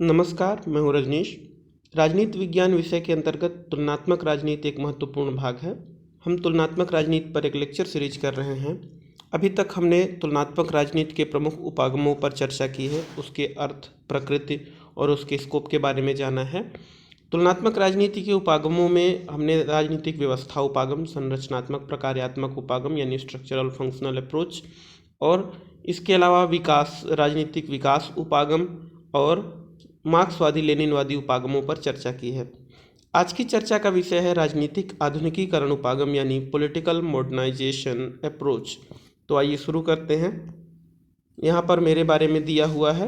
नमस्कार, मैं हूँ रजनीश। राजनीति विज्ञान विषय के अंतर्गत तुलनात्मक राजनीति एक महत्वपूर्ण भाग है। हम तुलनात्मक राजनीति पर एक लेक्चर सीरीज कर रहे हैं। अभी तक हमने तुलनात्मक राजनीति के प्रमुख उपागमों पर चर्चा की है, उसके अर्थ, प्रकृति और उसके स्कोप के बारे में जाना है। तुलनात्मक राजनीति के उपागमों में हमने राजनीतिक व्यवस्था उपागम, संरचनात्मक प्रकार्यात्मक उपागम यानी स्ट्रक्चरल फंक्शनल अप्रोच, और इसके अलावा राजनीतिक विकास उपागम और मार्क्सवादी लेनिनवादी उपागमों पर चर्चा की है। आज की चर्चा का विषय है राजनीतिक आधुनिकीकरण उपागम यानी पॉलिटिकल मॉडर्नाइजेशन अप्रोच। तो आइए शुरू करते हैं। यहाँ पर मेरे बारे में दिया हुआ है,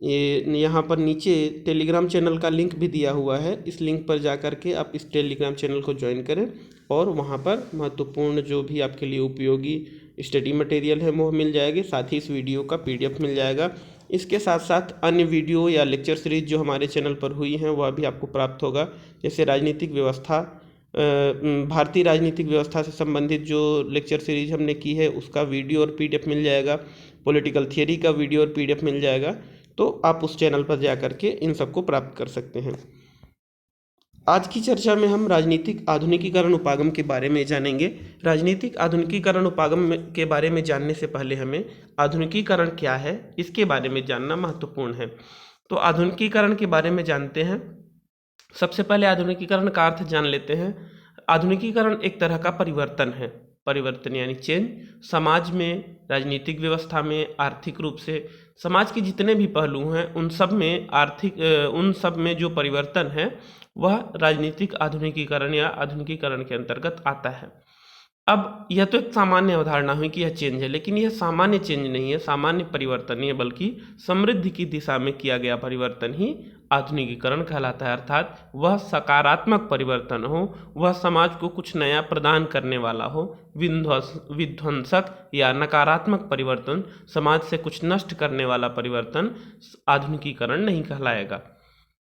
यहाँ पर नीचे टेलीग्राम चैनल का लिंक भी दिया हुआ है। इस लिंक पर जा कर के आप इस टेलीग्राम चैनल को ज्वाइन करें और वहाँ पर महत्वपूर्ण जो भी आपके लिए उपयोगी स्टडी मटेरियल है वो मिल जाएगी। साथ ही इस वीडियो का PDF मिल जाएगा। इसके साथ साथ अन्य वीडियो या लेक्चर सीरीज जो हमारे चैनल पर हुई हैं वह भी आपको प्राप्त होगा। जैसे राजनीतिक व्यवस्था, भारतीय राजनीतिक व्यवस्था से संबंधित जो लेक्चर सीरीज हमने की है उसका वीडियो और PDF मिल जाएगा। पॉलिटिकल थियरी का वीडियो और PDF मिल जाएगा। तो आप उस चैनल पर जा कर के इन सबको प्राप्त कर सकते हैं। आज की चर्चा में हम राजनीतिक आधुनिकीकरण उपागम के बारे में जानेंगे। राजनीतिक आधुनिकीकरण उपागम के बारे में जानने से पहले हमें आधुनिकीकरण क्या है इसके बारे में जानना महत्वपूर्ण है। तो आधुनिकीकरण के बारे में जानते हैं। सबसे पहले आधुनिकीकरण का अर्थ जान लेते हैं। आधुनिकीकरण एक तरह का परिवर्तन है। परिवर्तन यानी चेंज। समाज में, राजनीतिक व्यवस्था में, आर्थिक रूप से समाज के जितने भी पहलू हैं उन सब में जो परिवर्तन है वह राजनीतिक आधुनिकीकरण या आधुनिकीकरण के अंतर्गत आता है। अब यह तो एक सामान्य अवधारणा हुई कि यह चेंज है, लेकिन यह सामान्य चेंज नहीं है, सामान्य परिवर्तन नहीं है, बल्कि समृद्धि की दिशा में किया गया परिवर्तन ही आधुनिकीकरण कहलाता है। अर्थात वह सकारात्मक परिवर्तन हो, वह समाज को कुछ नया प्रदान करने वाला हो। विध्वंसक या नकारात्मक परिवर्तन, समाज से कुछ नष्ट करने वाला परिवर्तन आधुनिकीकरण नहीं कहलाएगा।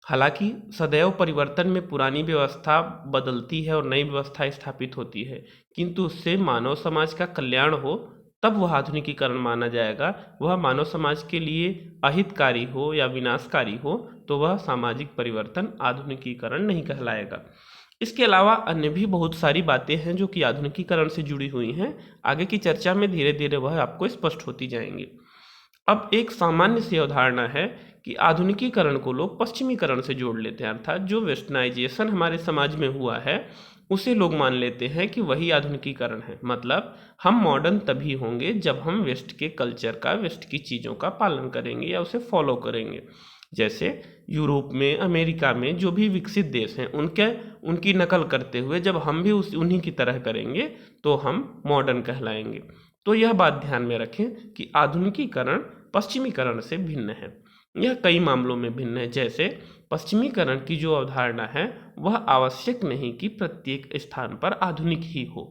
हालांकि सदैव परिवर्तन में पुरानी व्यवस्था बदलती है और नई व्यवस्था स्थापित होती है, किंतु उससे मानव समाज का कल्याण हो तब वह आधुनिकीकरण माना जाएगा। वह मानव समाज के लिए अहितकारी हो या विनाशकारी हो तो वह सामाजिक परिवर्तन आधुनिकीकरण नहीं कहलाएगा। इसके अलावा अन्य भी बहुत सारी बातें हैं जो कि आधुनिकीकरण से जुड़ी हुई हैं। आगे की चर्चा में धीरे धीरे वह आपको स्पष्ट होती जाएंगी। अब एक सामान्य सी अवधारणा है कि आधुनिकीकरण को लोग पश्चिमीकरण से जोड़ लेते हैं। अर्थात जो वेस्टर्नाइजेशन हमारे समाज में हुआ है उसे लोग मान लेते हैं कि वही आधुनिकीकरण है। मतलब हम मॉडर्न तभी होंगे जब हम वेस्ट के कल्चर का, वेस्ट की चीज़ों का पालन करेंगे या उसे फॉलो करेंगे। जैसे यूरोप में, अमेरिका में जो भी विकसित देश हैं उनकी नकल करते हुए जब हम भी उन्हीं की तरह करेंगे तो हम मॉडर्न कहलाएंगे। तो यह बात ध्यान में रखें कि आधुनिकीकरण पश्चिमीकरण से भिन्न है। यह कई मामलों में भिन्न है। जैसे पश्चिमीकरण की जो अवधारणा है वह आवश्यक नहीं कि प्रत्येक स्थान पर आधुनिक ही हो।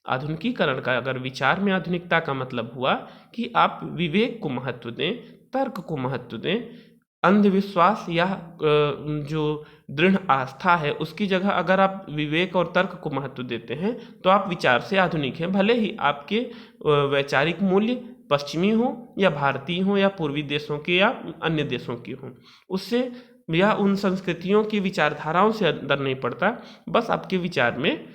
आधुनिकीकरण का अगर विचार में आधुनिकता का मतलब हुआ कि आप विवेक को महत्व दें, तर्क को महत्व दें, अंधविश्वास या जो दृढ़ आस्था है उसकी जगह अगर आप विवेक और तर्क को महत्व देते हैं तो आप विचार से आधुनिक हैं। भले ही आपके वैचारिक मूल्य पश्चिमी हो या भारतीय हो या पूर्वी देशों के या अन्य देशों की हो, उससे या उन संस्कृतियों की विचारधाराओं से अंतर नहीं पड़ता। बस आपके विचार में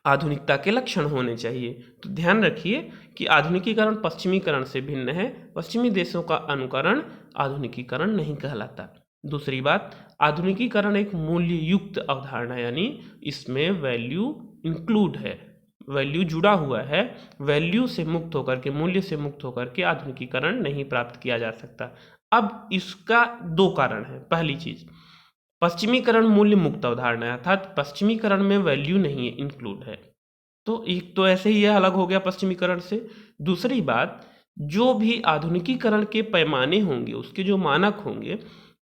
आधुनिकता के लक्षण होने चाहिए। तो ध्यान रखिए कि आधुनिकीकरण पश्चिमीकरण से भिन्न है। पश्चिमी देशों का अनुकरण आधुनिकीकरण नहीं कहलाता। दूसरी बात, आधुनिकीकरण एक मूल्य युक्त अवधारणा, यानी इसमें वैल्यू इंक्लूड है, वैल्यू जुड़ा हुआ है। वैल्यू से मुक्त होकर के, मूल्य से मुक्त होकर के आधुनिकीकरण नहीं प्राप्त किया जा सकता। अब इसका दो कारण है। पहली चीज, पश्चिमीकरण मूल्य मुक्त अवधारणा है, अर्थात पश्चिमीकरण में वैल्यू नहीं है, इंक्लूड है। तो एक तो ऐसे ही यह अलग हो गया पश्चिमीकरण से। दूसरी बात, जो भी आधुनिकीकरण के पैमाने होंगे, उसके जो मानक होंगे,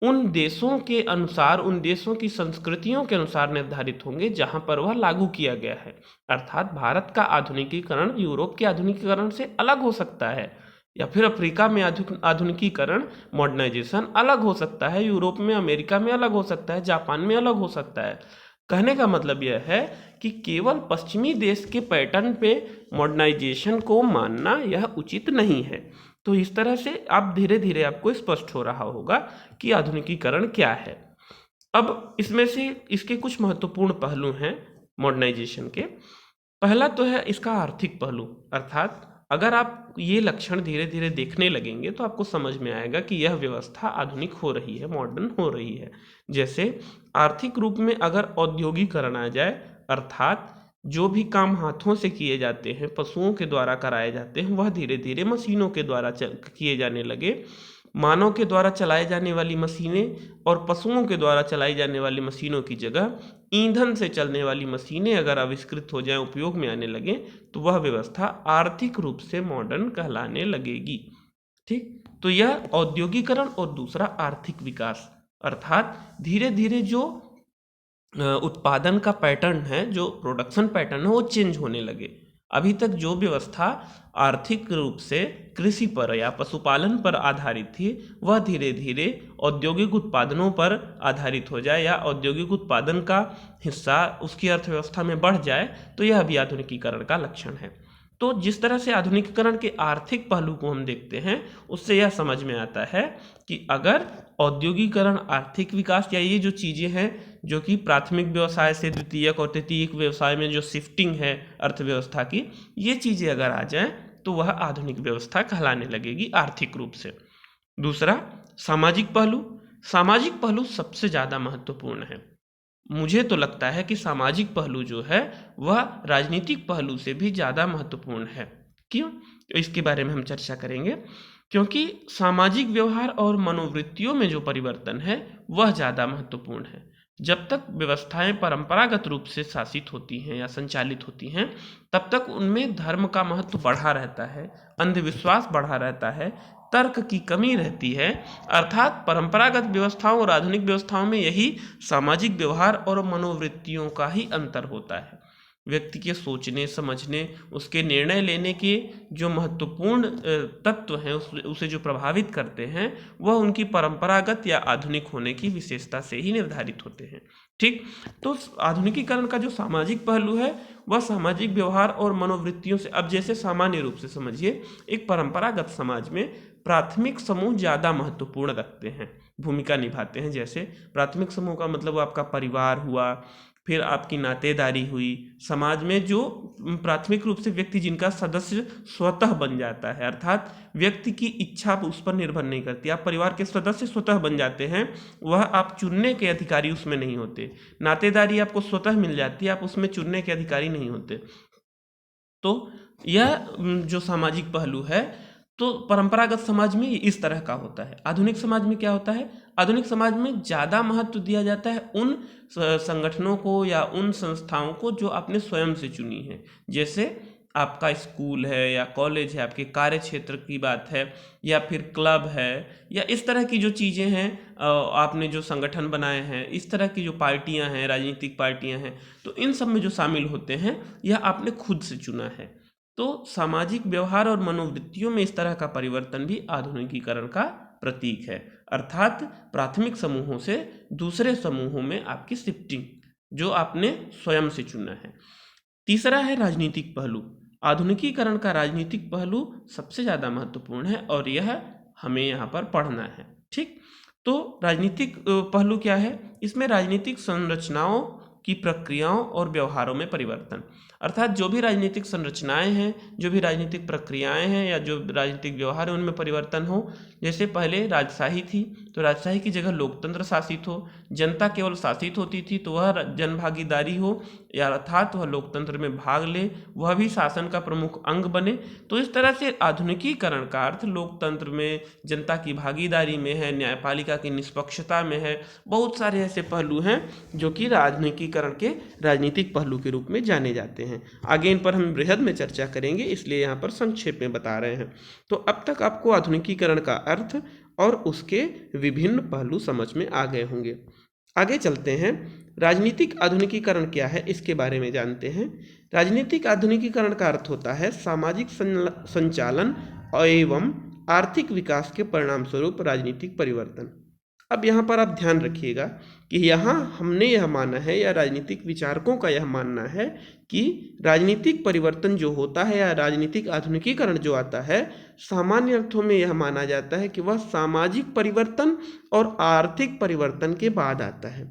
उन देशों के अनुसार, उन देशों की संस्कृतियों के अनुसार निर्धारित होंगे जहां पर वह लागू किया गया है। अर्थात भारत का आधुनिकीकरण यूरोप के आधुनिकीकरण से अलग हो सकता है, या फिर अफ्रीका में आधुनिकीकरण, मॉडर्नाइजेशन अलग हो सकता है, यूरोप में, अमेरिका में अलग हो सकता है, जापान में अलग हो सकता है। कहने का मतलब यह है कि केवल पश्चिमी देश के पैटर्न पे मॉडर्नाइजेशन को मानना यह उचित नहीं है। तो इस तरह से आप धीरे धीरे आपको स्पष्ट हो रहा होगा कि आधुनिकीकरण क्या है। अब इसमें से इसके कुछ महत्वपूर्ण पहलू हैं मॉडर्नाइजेशन के। पहला तो है इसका आर्थिक पहलू, अर्थात अगर आप ये लक्षण धीरे धीरे देखने लगेंगे तो आपको समझ में आएगा कि यह व्यवस्था आधुनिक हो रही है, मॉडर्न हो रही है। जैसे आर्थिक रूप में अगर औद्योगिकरण आ जाए, अर्थात जो भी काम हाथों से किए जाते हैं, पशुओं के द्वारा कराए जाते हैं, वह धीरे धीरे मशीनों के द्वारा किए जाने लगे। मानव के द्वारा चलाई जाने वाली मशीनें और पशुओं के द्वारा चलाई जाने वाली मशीनों की जगह ईंधन से चलने वाली मशीनें अगर आविष्कृत हो जाएं, उपयोग में आने लगें, तो वह व्यवस्था आर्थिक रूप से मॉडर्न कहलाने लगेगी। ठीक, तो यह औद्योगिकरण और दूसरा आर्थिक विकास, अर्थात धीरे धीरे जो उत्पादन का पैटर्न है, जो प्रोडक्शन पैटर्न है, वो चेंज होने लगे। अभी तक जो व्यवस्था आर्थिक रूप से कृषि पर या पशुपालन पर आधारित थी, वह धीरे धीरे औद्योगिक उत्पादनों पर आधारित हो जाए या औद्योगिक उत्पादन का हिस्सा उसकी अर्थव्यवस्था में बढ़ जाए, तो यह भी आधुनिकीकरण का लक्षण है। तो जिस तरह से आधुनिकीकरण के आर्थिक पहलू को हम देखते हैं, उससे यह समझ में आता है कि अगर औद्योगिकरण, आर्थिक विकास या ये जो चीज़ें हैं जो कि प्राथमिक व्यवसाय से द्वितीयक और तृतीयक व्यवसाय में जो शिफ्टिंग है अर्थव्यवस्था की, ये चीज़ें अगर आ जाएं तो वह आधुनिक व्यवस्था कहलाने लगेगी आर्थिक रूप से। दूसरा, सामाजिक पहलू। सामाजिक पहलू सबसे ज़्यादा महत्वपूर्ण है। मुझे तो लगता है कि सामाजिक पहलू जो है वह राजनीतिक पहलू से भी ज़्यादा महत्वपूर्ण है। क्यों? इसके बारे में हम चर्चा करेंगे। क्योंकि सामाजिक व्यवहार और मनोवृत्तियों में जो परिवर्तन है वह ज़्यादा महत्वपूर्ण है। जब तक व्यवस्थाएं परंपरागत रूप से शासित होती हैं या संचालित होती हैं, तब तक उनमें धर्म का महत्व बढ़ा रहता है, अंधविश्वास बढ़ा रहता है, तर्क की कमी रहती है। अर्थात परंपरागत व्यवस्थाओं और आधुनिक व्यवस्थाओं में यही सामाजिक व्यवहार और मनोवृत्तियों का ही अंतर होता है। व्यक्ति के सोचने समझने, उसके निर्णय लेने के जो महत्वपूर्ण तत्व हैं, उसे जो प्रभावित करते हैं, वह उनकी परंपरागत या आधुनिक होने की विशेषता से ही निर्धारित होते हैं। ठीक, तो आधुनिकीकरण का जो सामाजिक पहलू है वह सामाजिक व्यवहार और मनोवृत्तियों से, अब जैसे सामान्य रूप से समझिए, एक परंपरागत समाज में प्राथमिक समूह ज़्यादा महत्वपूर्ण रखते हैं, भूमिका निभाते हैं। जैसे प्राथमिक समूह का मतलब आपका परिवार हुआ, फिर आपकी नातेदारी हुई। समाज में जो प्राथमिक रूप से व्यक्ति जिनका सदस्य स्वतः बन जाता है, अर्थात व्यक्ति की इच्छा उस पर निर्भर नहीं करती, आप परिवार के सदस्य स्वतः बन जाते हैं, वह आप चुनने के अधिकारी उसमें नहीं होते। नातेदारी आपको स्वतः मिल जाती है, आप उसमें चुनने के अधिकारी नहीं होते। तो यह जो सामाजिक पहलू है, तो परंपरागत समाज में इस तरह का होता है। आधुनिक समाज में क्या होता है? आधुनिक समाज में ज़्यादा महत्व दिया जाता है उन संगठनों को या उन संस्थाओं को जो आपने स्वयं से चुनी है। जैसे आपका स्कूल है या कॉलेज है, आपके कार्य क्षेत्र की बात है, या फिर क्लब है, या इस तरह की जो चीज़ें हैं, आपने जो संगठन बनाए हैं, इस तरह की जो पार्टियां हैं, राजनीतिक पार्टियां हैं, तो इन सब में जो शामिल होते हैं, यह आपने खुद से चुना है। तो सामाजिक व्यवहार और मनोवृत्तियों में इस तरह का परिवर्तन भी आधुनिकीकरण का प्रतीक है। अर्थात प्राथमिक समूहों से दूसरे समूहों में आपकी शिफ्टिंग, जो आपने स्वयं से चुना है। तीसरा है राजनीतिक पहलू। आधुनिकीकरण का राजनीतिक पहलू सबसे ज़्यादा महत्वपूर्ण है और यह हमें यहाँ पर पढ़ना है। ठीक, तो राजनीतिक पहलू क्या है? इसमें राजनीतिक संरचनाओं की प्रक्रियाओं और व्यवहारों में परिवर्तन, अर्थात जो भी राजनीतिक संरचनाएं हैं, जो भी राजनीतिक प्रक्रियाएं हैं या जो राजनीतिक व्यवहार है, उनमें परिवर्तन हो। जैसे पहले राजशाही थी, तो राजशाही की जगह लोकतंत्र शासित हो, जनता केवल शासित होती थी, तो वह जनभागीदारी हो, या अर्थात वह लोकतंत्र में भाग ले, वह भी शासन का प्रमुख अंग बने। तो इस तरह से आधुनिकीकरण का अर्थ लोकतंत्र में, जनता की भागीदारी में है, न्यायपालिका की निष्पक्षता में है। बहुत सारे ऐसे पहलू हैं जो कि आधुनिकीकरण के राजनीतिक पहलू के रूप में जाने जाते हैं। आगे इन पर हम बृहद में चर्चा करेंगे, इसलिए यहाँ पर संक्षेप में बता रहे हैं। तो अब तक आपको आधुनिकीकरण का अर्थ और उसके विभिन्न पहलू समझ में आ गए होंगे। आगे चलते हैं, राजनीतिक आधुनिकीकरण क्या है इसके बारे में जानते हैं। राजनीतिक आधुनिकीकरण का अर्थ होता है सामाजिक संचालन एवं आर्थिक विकास के परिणाम स्वरूप राजनीतिक परिवर्तन। अब यहाँ पर आप ध्यान रखिएगा कि यहाँ हमने यह माना है या राजनीतिक विचारकों का यह मानना है कि राजनीतिक परिवर्तन जो होता है या राजनीतिक आधुनिकीकरण जो आता है, सामान्य अर्थों में यह माना जाता है कि वह सामाजिक परिवर्तन और आर्थिक परिवर्तन के बाद आता है।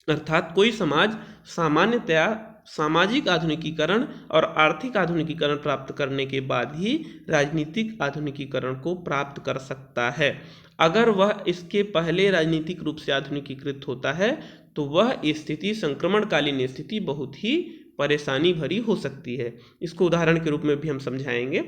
अर्थात कोई समाज सामान्यतया सामाजिक आधुनिकीकरण और आर्थिक आधुनिकीकरण प्राप्त करने के बाद ही राजनीतिक आधुनिकीकरण को प्राप्त कर सकता है। अगर वह इसके पहले राजनीतिक रूप से आधुनिकीकृत होता है तो वह स्थिति, संक्रमणकालीन स्थिति, बहुत ही परेशानी भरी हो सकती है। इसको उदाहरण के रूप में भी हम समझाएंगे।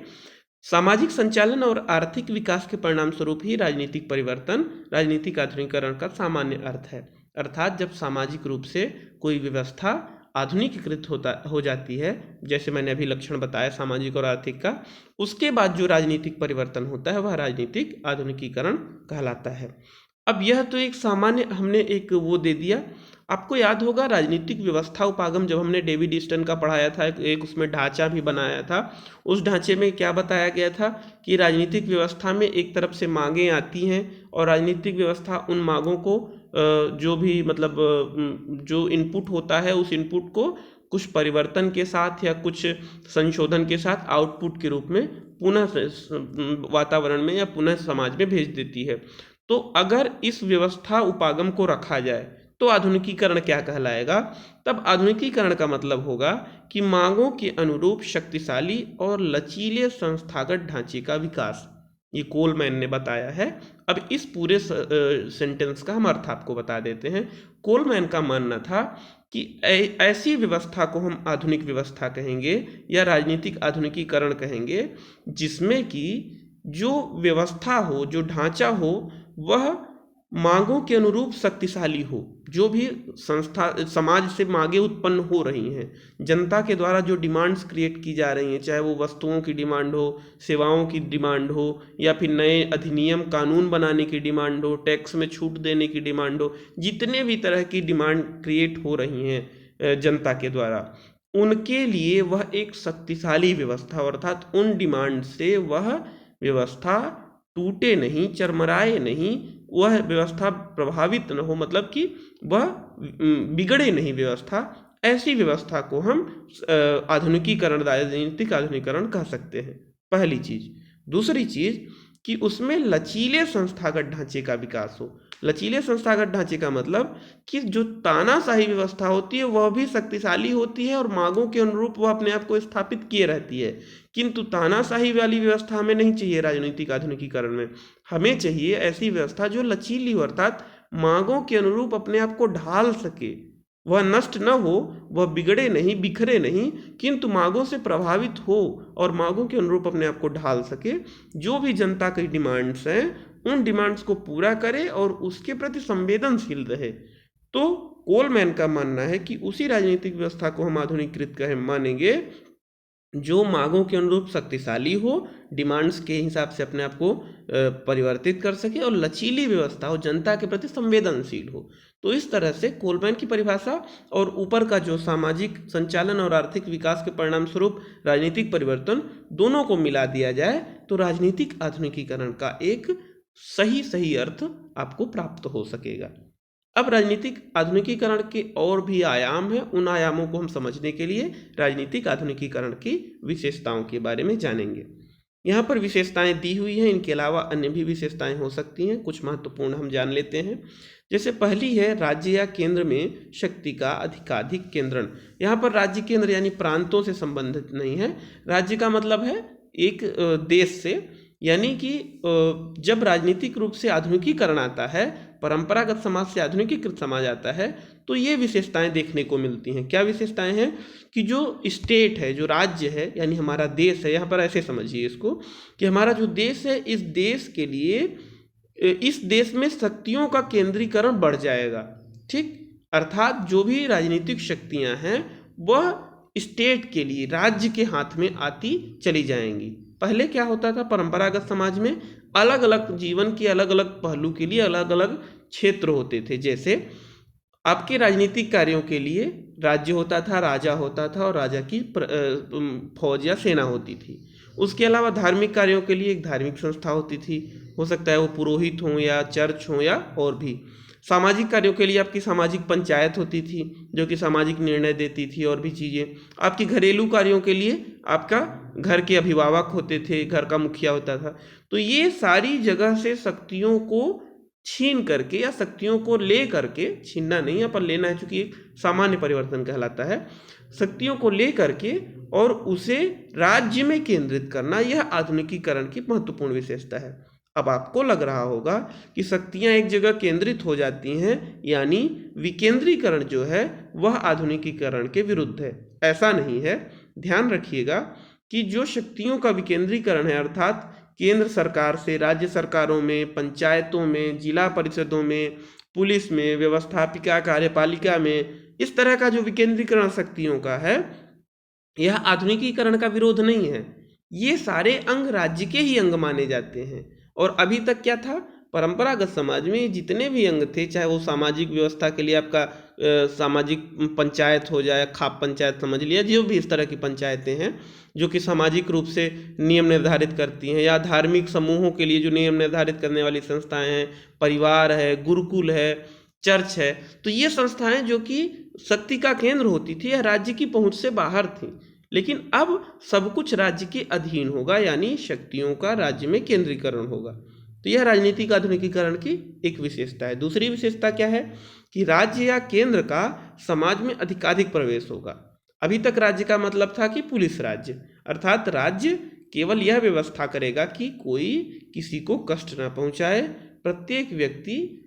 सामाजिक संचालन और आर्थिक विकास के परिणाम स्वरूप ही राजनीतिक परिवर्तन, राजनीतिक आधुनिकीकरण का सामान्य अर्थ है। अर्थात जब सामाजिक रूप से कोई व्यवस्था आधुनिकीकृत हो जाती है, जैसे मैंने अभी लक्षण बताया सामाजिक और आर्थिक का, उसके बाद जो राजनीतिक परिवर्तन होता है वह राजनीतिक आधुनिकीकरण कहलाता है। अब यह तो एक सामान्य हमने एक वो दे दिया। आपको याद होगा राजनीतिक व्यवस्था उपागम जब हमने डेविड ईस्टन का पढ़ाया था, एक उसमें ढांचा भी बनाया था। उस ढांचे में क्या बताया गया था कि राजनीतिक व्यवस्था में एक तरफ से मांगें आती हैं और राजनीतिक व्यवस्था उन मांगों को जो भी मतलब जो इनपुट होता है उस इनपुट को कुछ परिवर्तन के साथ या कुछ संशोधन के साथ आउटपुट के रूप में पुनः वातावरण में या पुनः समाज में भेज देती है। तो अगर इस व्यवस्था उपागम को रखा जाए तो आधुनिकीकरण क्या कहलाएगा? तब आधुनिकीकरण का मतलब होगा कि मांगों के अनुरूप शक्तिशाली और लचीले संस्थागत ढांचे का विकास। ये कोलमैन ने बताया है। अब इस पूरे सेंटेंस का हम अर्थ आपको बता देते हैं। कोलमैन का मानना था कि ऐसी व्यवस्था को हम आधुनिक व्यवस्था कहेंगे या राजनीतिक आधुनिकीकरण कहेंगे जिसमें कि जो व्यवस्था हो, जो ढांचा हो, वह मांगों के अनुरूप शक्तिशाली हो। जो भी संस्था समाज से मांगें उत्पन्न हो रही हैं, जनता के द्वारा जो डिमांड्स क्रिएट की जा रही हैं, चाहे वो वस्तुओं की डिमांड हो, सेवाओं की डिमांड हो, या फिर नए अधिनियम कानून बनाने की डिमांड हो, टैक्स में छूट देने की डिमांड हो, जितने भी तरह की डिमांड क्रिएट हो रही हैं जनता के द्वारा, उनके लिए वह एक शक्तिशाली व्यवस्था, अर्थात उन डिमांड से वह व्यवस्था टूटे नहीं, चरमराए नहीं, वह व्यवस्था प्रभावित न हो, मतलब कि वह बिगड़े नहीं व्यवस्था। ऐसी व्यवस्था को हम आधुनिकीकरण, राजनीतिक आधुनिकीकरण कह सकते हैं, पहली चीज। दूसरी चीज कि उसमें लचीले संस्थागत ढांचे का विकास हो। लचीले संस्थागत ढांचे का मतलब कि जो तानाशाही व्यवस्था होती है वह भी शक्तिशाली होती है और मांगों के अनुरूप वह अपने आप को स्थापित किए रहती है, किंतु तानाशाही वाली व्यवस्था हमें नहीं चाहिए। राजनीतिक आधुनिकीकरण में हमें चाहिए ऐसी व्यवस्था जो लचीली हो, अर्थात मांगों के अनुरूप अपने आप को ढाल सके, वह नष्ट न हो, वह बिगड़े नहीं, बिखरे नहीं, किंतु मांगों से प्रभावित हो और मांगों के अनुरूप अपने आप को ढाल सके। जो भी जनता की डिमांड्स हैं उन डिमांड्स को पूरा करे और उसके प्रति संवेदनशील रहे। तो कोलमैन का मानना है कि उसी राजनीतिक व्यवस्था को हम आधुनिकीकृत कहें मानेंगे जो मांगों के अनुरूप शक्तिशाली हो, डिमांड्स के हिसाब से अपने आप को परिवर्तित कर सके और लचीली व्यवस्था हो, जनता के प्रति संवेदनशील हो। तो इस तरह से कोलमैन की परिभाषा और ऊपर का जो सामाजिक संचालन और आर्थिक विकास के परिणाम स्वरूप राजनीतिक परिवर्तन, दोनों को मिला दिया जाए तो राजनीतिक आधुनिकीकरण का एक सही अर्थ आपको प्राप्त हो सकेगा। अब राजनीतिक आधुनिकीकरण के और भी आयाम हैं, उन आयामों को हम समझने के लिए राजनीतिक आधुनिकीकरण की विशेषताओं के बारे में जानेंगे। यहाँ पर विशेषताएं दी हुई हैं, इनके अलावा अन्य भी विशेषताएं हो सकती हैं, कुछ महत्वपूर्ण हम जान लेते हैं। जैसे पहली है राज्य या केंद्र में शक्ति का अधिकाधिक केंद्रण। यहाँ पर राज्य केंद्र यानी प्रांतों से संबंधित नहीं है। राज्य का मतलब है एक देश से, यानी कि जब राजनीतिक रूप से आधुनिकीकरण आता है, परंपरागत समाज से आधुनिकीकृत समाज आता है, तो ये विशेषताएं देखने को मिलती हैं। क्या विशेषताएं हैं कि जो स्टेट है, जो राज्य है, यानी हमारा देश है, यहाँ पर ऐसे समझिए इसको कि हमारा जो देश है, इस देश के लिए, इस देश में शक्तियों का केंद्रीकरण बढ़ जाएगा। ठीक, अर्थात जो भी राजनीतिक शक्तियां हैं वह स्टेट के लिए, राज्य के हाथ में आती चली जाएंगी। पहले क्या होता था, परंपरागत समाज में अलग अलग जीवन के अलग अलग पहलू के लिए अलग अलग क्षेत्र होते थे। जैसे आपके राजनीतिक कार्यों के लिए राज्य होता था, राजा होता था और राजा की फौज या सेना होती थी। उसके अलावा धार्मिक कार्यों के लिए एक धार्मिक संस्था होती थी, हो सकता है वो पुरोहित हों या चर्च हों या और भी। सामाजिक कार्यों के लिए आपकी सामाजिक पंचायत होती थी जो कि सामाजिक निर्णय देती थी और भी चीज़ें। आपकी घरेलू कार्यों के लिए आपका घर के अभिभावक होते थे, घर का मुखिया होता था। तो ये सारी जगह से शक्तियों को छीन करके या शक्तियों को ले करके, छीनना नहीं यहाँ पर लेना है चूंकि एक सामान्य परिवर्तन कहलाता है, शक्तियों को ले करके और उसे राज्य में केंद्रित करना, यह आधुनिकीकरण की महत्वपूर्ण विशेषता है। अब आपको लग रहा होगा कि शक्तियां एक जगह केंद्रित हो जाती हैं, यानी विकेंद्रीकरण जो है वह आधुनिकीकरण के विरुद्ध है। ऐसा नहीं है। ध्यान रखिएगा कि जो शक्तियों का विकेंद्रीकरण है, अर्थात केंद्र सरकार से राज्य सरकारों में, पंचायतों में, जिला परिषदों में, पुलिस में, व्यवस्थापिका कार्यपालिका में, इस तरह का जो विकेंद्रीकरण शक्तियों का है, यह आधुनिकीकरण का विरोध नहीं है। ये सारे अंग राज्य के ही अंग माने जाते हैं। और अभी तक क्या था, परंपरागत समाज में जितने भी अंग थे, चाहे वो सामाजिक व्यवस्था के लिए आपका सामाजिक पंचायत हो जाए, खाप पंचायत समझ लिया, जो भी इस तरह की पंचायतें हैं जो कि सामाजिक रूप से नियम निर्धारित करती हैं, या धार्मिक समूहों के लिए जो नियम निर्धारित करने वाली संस्थाएं हैं, परिवार है, गुरुकुल है, चर्च है, तो ये संस्थाएं जो कि शक्ति का केंद्र होती थी, यह राज्य की पहुंच से बाहर थी। लेकिन अब सब कुछ राज्य के अधीन होगा, यानी शक्तियों का राज्य में केंद्रीकरण होगा। तो यह राजनीतिक आधुनिकीकरण की एक विशेषता है। दूसरी विशेषता क्या है कि राज्य या केंद्र का समाज में अधिकाधिक प्रवेश होगा। अभी तक राज्य का मतलब था कि पुलिस राज्य, अर्थात राज्य केवल यह व्यवस्था करेगा कि कोई किसी को कष्ट न पहुंचाए, प्रत्येक व्यक्ति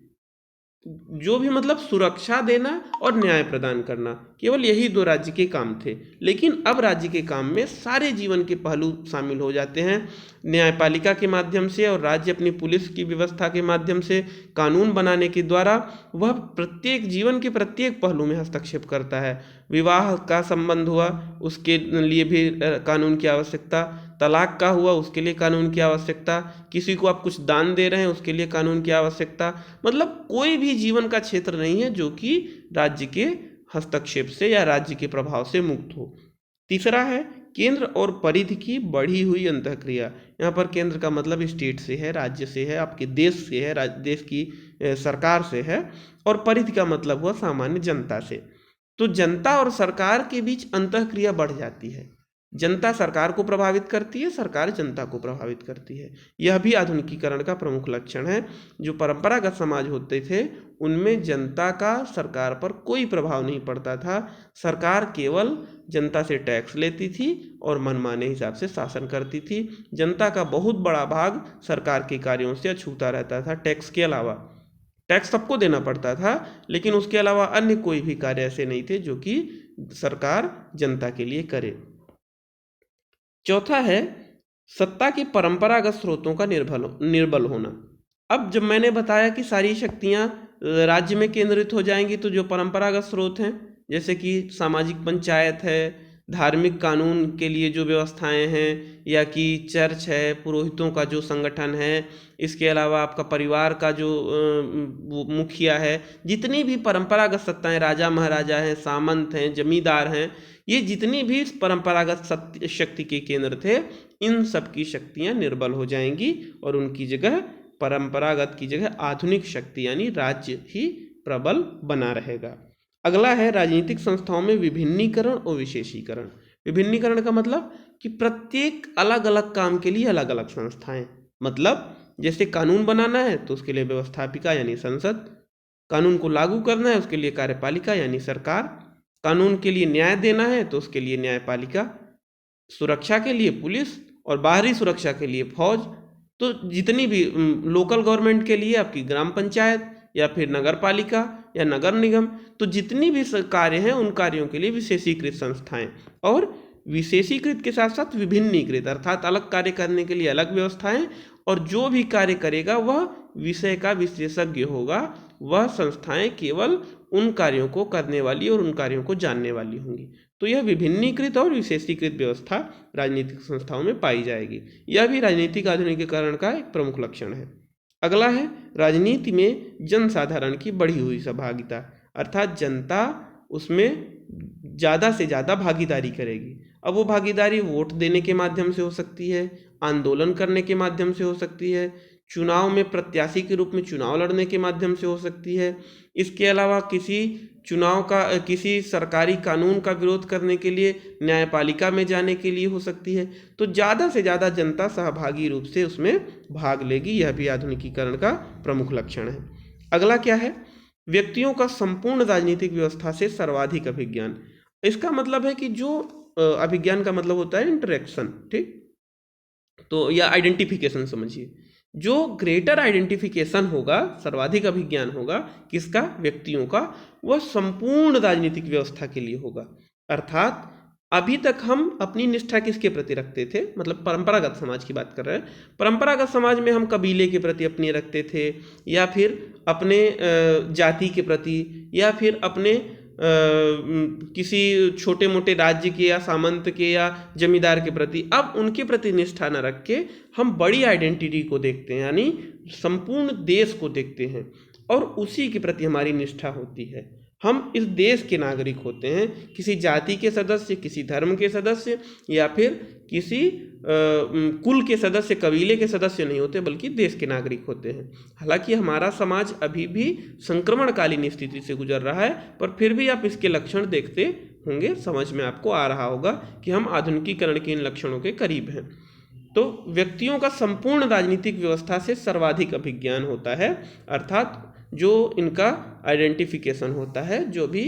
जो भी मतलब सुरक्षा देना और न्याय प्रदान करना, केवल यही दो राज्य के काम थे। लेकिन अब राज्य के काम में सारे जीवन के पहलू शामिल हो जाते हैं। न्यायपालिका के माध्यम से और राज्य अपनी पुलिस की व्यवस्था के माध्यम से कानून बनाने के द्वारा वह प्रत्येक जीवन के प्रत्येक पहलू में हस्तक्षेप करता है। विवाह का संबंध हुआ, उसके लिए भी कानून की आवश्यकता, तलाक का हुआ, उसके लिए कानून की आवश्यकता, किसी को आप कुछ दान दे रहे हैं, उसके लिए कानून की आवश्यकता। मतलब कोई भी जीवन का क्षेत्र नहीं है जो कि राज्य के हस्तक्षेप से या राज्य के प्रभाव से मुक्त हो। तीसरा है केंद्र और परिधि की बढ़ी हुई अंतःक्रिया। यहाँ पर केंद्र का मतलब स्टेट से है, राज्य से है, आपके देश से है, देश की सरकार से है, और परिधि का मतलब हुआ सामान्य जनता से। तो जनता और सरकार के बीच अंतःक्रिया बढ़ जाती है। जनता सरकार को प्रभावित करती है, सरकार जनता को प्रभावित करती है। यह भी आधुनिकीकरण का प्रमुख लक्षण है। जो परंपरागत समाज होते थे उनमें जनता का सरकार पर कोई प्रभाव नहीं पड़ता था। सरकार केवल जनता से टैक्स लेती थी और मनमाने हिसाब से शासन करती थी। जनता का बहुत बड़ा भाग सरकार के कार्यों से अछूता रहता था। टैक्स के अलावा, टैक्स सबको देना पड़ता था, लेकिन उसके अलावा अन्य कोई भी कार्य ऐसे नहीं थे जो कि सरकार जनता के लिए करे। चौथा है सत्ता के परंपरागत स्रोतों का निर्बल होना। अब जब मैंने बताया कि सारी शक्तियां राज्य में केंद्रित हो जाएंगी, तो जो परंपरागत स्रोत हैं जैसे कि सामाजिक पंचायत है, धार्मिक कानून के लिए जो व्यवस्थाएं हैं, या कि चर्च है, पुरोहितों का जो संगठन है, इसके अलावा आपका परिवार का जो मुखिया है, जितनी भी परंपरागत सत्ताएं, राजा महाराजा हैं, सामंत हैं, जमींदार हैं, ये जितनी भी परंपरागत शक्ति के केंद्र थे, इन सब की शक्तियां निर्बल हो जाएंगी और उनकी जगह, परंपरागत की जगह आधुनिक शक्ति यानी राज्य ही प्रबल बना रहेगा। अगला है राजनीतिक संस्थाओं में विभिन्नीकरण और विशेषीकरण। विभिन्नीकरण का मतलब कि प्रत्येक अलग अलग काम के लिए अलग अलग संस्थाएं। मतलब जैसे कानून बनाना है तो उसके लिए व्यवस्थापिका यानी संसद, कानून को लागू करना है उसके लिए कार्यपालिका यानी सरकार, कानून के लिए न्याय देना है तो उसके लिए न्यायपालिका, सुरक्षा के लिए पुलिस, और बाहरी सुरक्षा के लिए फौज। तो जितनी भी लोकल गवर्नमेंट के लिए आपकी ग्राम पंचायत या फिर नगर पालिका या नगर निगम, तो जितनी भी कार्य हैं उन कार्यों के लिए विशेषीकृत संस्थाएं, और विशेषीकृत के साथ साथ विभिन्नीकृत, अर्थात अलग कार्य करने के लिए अलग व्यवस्थाएं, और जो भी कार्य करेगा वह विषय का विशेषज्ञ होगा। वह संस्थाएं केवल उन कार्यों को करने वाली और उन कार्यों को जानने वाली होंगी। तो यह विभिन्नीकृत और विशेषीकृत व्यवस्था राजनीतिक संस्थाओं में पाई जाएगी। यह भी राजनीतिक आधुनिकीकरण का एक प्रमुख लक्षण है। अगला है राजनीति में जनसाधारण की बढ़ी हुई सहभागिता, अर्थात जनता उसमें ज़्यादा से ज़्यादा भागीदारी करेगी। अब वो भागीदारी वोट देने के माध्यम से हो सकती है, आंदोलन करने के माध्यम से हो सकती है, चुनाव में प्रत्याशी के रूप में चुनाव लड़ने के माध्यम से हो सकती है। इसके अलावा किसी सरकारी कानून का विरोध करने के लिए न्यायपालिका में जाने के लिए हो सकती है। तो ज़्यादा से ज़्यादा जनता सहभागी रूप से उसमें भाग लेगी, यह भी आधुनिकीकरण का प्रमुख लक्षण है। अगला क्या है? व्यक्तियों का संपूर्ण राजनीतिक व्यवस्था से सर्वाधिक अभिज्ञान। इसका मतलब है कि जो अभिज्ञान का मतलब होता है इंटरेक्शन, ठीक, तो या आइडेंटिफिकेशन समझिए, जो ग्रेटर आइडेंटिफिकेशन होगा, सर्वाधिक अभिज्ञान होगा किसका? व्यक्तियों का, वह संपूर्ण राजनीतिक व्यवस्था के लिए होगा। अर्थात अभी तक हम अपनी निष्ठा किसके प्रति रखते थे? मतलब परंपरागत समाज की बात कर रहे हैं। परंपरागत समाज में हम कबीले के प्रति अपनी रखते थे, या फिर अपने जाति के प्रति, या फिर अपने किसी छोटे मोटे राज्य के या सामंत के या जमींदार के प्रति। अब उनके प्रति निष्ठा न रख के हम बड़ी आइडेंटिटी को देखते हैं, यानी संपूर्ण देश को देखते हैं, और उसी के प्रति हमारी निष्ठा होती है। हम इस देश के नागरिक होते हैं, किसी जाति के सदस्य, किसी धर्म के सदस्य, या फिर किसी कुल के सदस्य, कबीले के सदस्य नहीं होते, बल्कि देश के नागरिक होते हैं। हालांकि हमारा समाज अभी भी संक्रमणकालीन स्थिति से गुजर रहा है, पर फिर भी आप इसके लक्षण देखते होंगे, समझ में आपको आ रहा होगा कि हम आधुनिकीकरण के इन लक्षणों के करीब हैं। तो व्यक्तियों का संपूर्ण राजनीतिक व्यवस्था से सर्वाधिक अभिज्ञान होता है, अर्थात जो इनका आइडेंटिफिकेशन होता है, जो भी